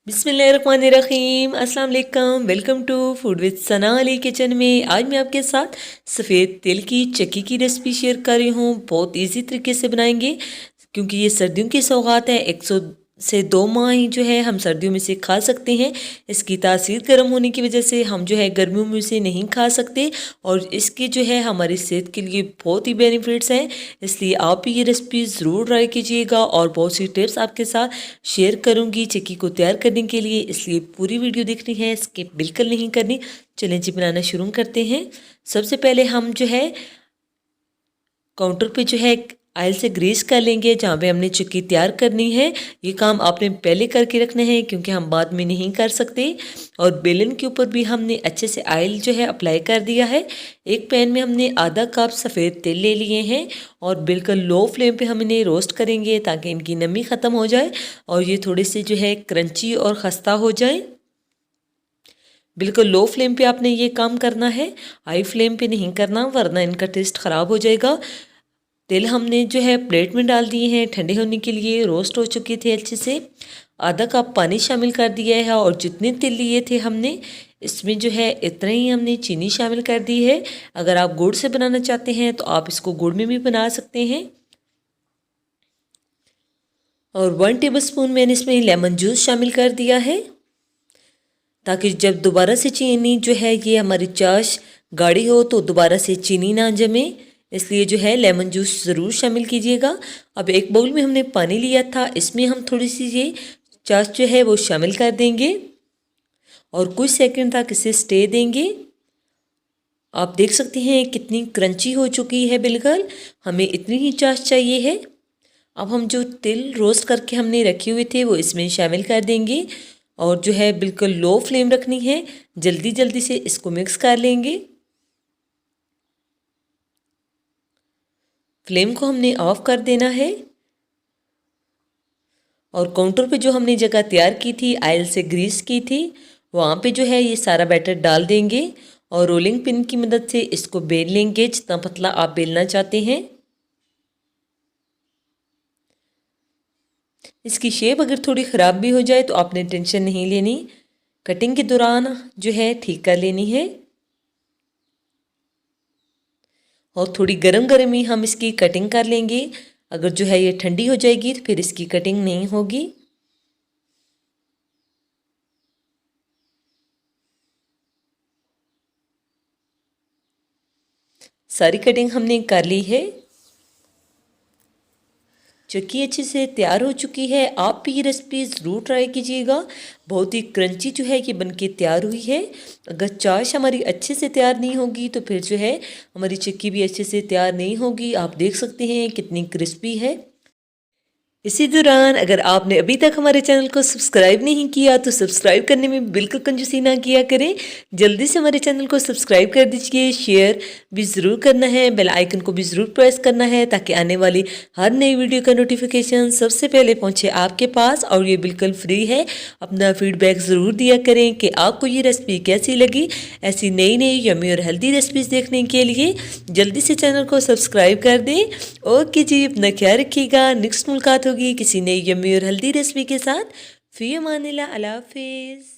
बिस्मिल्लाहिर्रहमानिर्रहीम अस्सलाम वालेकुम। Welcome to food with Sana Ali kitchen में। आज मैं आपके साथ सफ़ेद तिल की चक्की की रेसिपी शेयर कर रही हूँ। बहुत इजी तरीके से बनाएंगे क्योंकि ये सर्दियों की सौगात है। 100 से 2 माह ही जो है हम सर्दियों में से खा सकते हैं। इसकी तासीर गर्म होने की वजह से हम जो है गर्मियों में से नहीं खा सकते और इसके जो है हमारी सेहत के लिए बहुत ही बेनिफिट्स हैं। इसलिए आप भी ये रेसिपी ज़रूर ट्राई कीजिएगा और बहुत सी टिप्स आपके साथ शेयर करूंगी चक्की को तैयार करने के लिए। इसलिए पूरी वीडियो देखनी है, स्किप बिल्कुल नहीं करनी। चलें जी बनाना शुरू करते हैं। सबसे पहले हम जो है काउंटर पे जो है ऑयल से ग्रीस कर लेंगे जहाँ पे हमने चक्की तैयार करनी है। ये काम आपने पहले करके रखना है क्योंकि हम बाद में नहीं कर सकते। और बेलन के ऊपर भी हमने अच्छे से ऑयल जो है अप्लाई कर दिया है। एक पैन में हमने आधा कप सफ़ेद तिल ले लिए हैं और बिल्कुल लो फ्लेम पे हम इन्हें रोस्ट करेंगे ताकि इनकी नमी ख़त्म हो जाए और ये थोड़े से जो है क्रंची और खस्ता हो जाए। बिल्कुल लो फ्लेम पे आपने ये काम करना है, हाई फ्लेम पे नहीं करना वरना इनका टेस्ट ख़राब हो जाएगा। तिल हमने जो है प्लेट में डाल दिए हैं ठंडे होने के लिए। रोस्ट हो चुके थे अच्छे से। आधा कप पानी शामिल कर दिया है और जितने तिल लिए थे हमने इसमें जो है इतना ही हमने चीनी शामिल कर दी है। अगर आप गुड़ से बनाना चाहते हैं तो आप इसको गुड़ में भी बना सकते हैं। और 1 टेबलस्पून मैंने इसमें लेमन जूस शामिल कर दिया है ताकि जब दोबारा से चीनी जो है ये हमारी चाश गाढ़ी हो तो दोबारा से चीनी ना जमे। इसलिए जो है लेमन जूस ज़रूर शामिल कीजिएगा। अब एक बाउल में हमने पानी लिया था, इसमें हम थोड़ी सी ये चाश जो है वो शामिल कर देंगे और कुछ सेकंड तक इसे स्टे देंगे। आप देख सकते हैं कितनी क्रंची हो चुकी है। बिल्कुल हमें इतनी ही चाश चाहिए है। अब हम जो तिल रोस्ट करके हमने रखे हुए थे वो इसमें शामिल कर देंगे और जो है बिल्कुल लो फ्लेम रखनी है। जल्दी जल्दी से इसको मिक्स कर लेंगे। फ्लेम को हमने ऑफ कर देना है और काउंटर पे जो हमने जगह तैयार की थी ऑयल से ग्रीस की थी वहाँ पे जो है ये सारा बैटर डाल देंगे और रोलिंग पिन की मदद से इसको बेल लेंगे जितना पतला आप बेलना चाहते हैं। इसकी शेप अगर थोड़ी ख़राब भी हो जाए तो आपने टेंशन नहीं लेनी, कटिंग के दौरान जो है ठीक कर लेनी है। और थोड़ी गरम गरम ही हम इसकी कटिंग कर लेंगे। अगर जो है ये ठंडी हो जाएगी तो फिर इसकी कटिंग नहीं होगी। सारी कटिंग हमने कर ली है। चक्की अच्छे से तैयार हो चुकी है। आप भी ये रेसिपी ज़रूर ट्राई कीजिएगा। बहुत ही क्रंची जो है ये बनके तैयार हुई है। अगर चाश हमारी अच्छे से तैयार नहीं होगी तो फिर जो है हमारी चक्की भी अच्छे से तैयार नहीं होगी। आप देख सकते हैं कितनी क्रिस्पी है। इसी दौरान अगर आपने अभी तक हमारे चैनल को सब्सक्राइब नहीं किया तो सब्सक्राइब करने में बिल्कुल कंजूसी ना किया करें। जल्दी से हमारे चैनल को सब्सक्राइब कर दीजिए। शेयर भी ज़रूर करना है, बेल आइकन को भी ज़रूर प्रेस करना है ताकि आने वाली हर नई वीडियो का नोटिफिकेशन सबसे पहले पहुंचे आपके पास। और ये बिल्कुल फ्री है। अपना फीडबैक ज़रूर दिया करें कि आपको ये रेसिपी कैसी लगी। ऐसी नई नई यम्मी और हेल्दी रेसिपीज़ देखने के लिए जल्दी से चैनल को सब्सक्राइब कर दें। ओके जी, अपना ख्याल रखिएगा। नेक्स्ट मुलाकात होगी किसी नई यम्मी और हेल्दी रेसिपी के साथ। फी अमानिल्लाह, अल्लाह हाफिज़।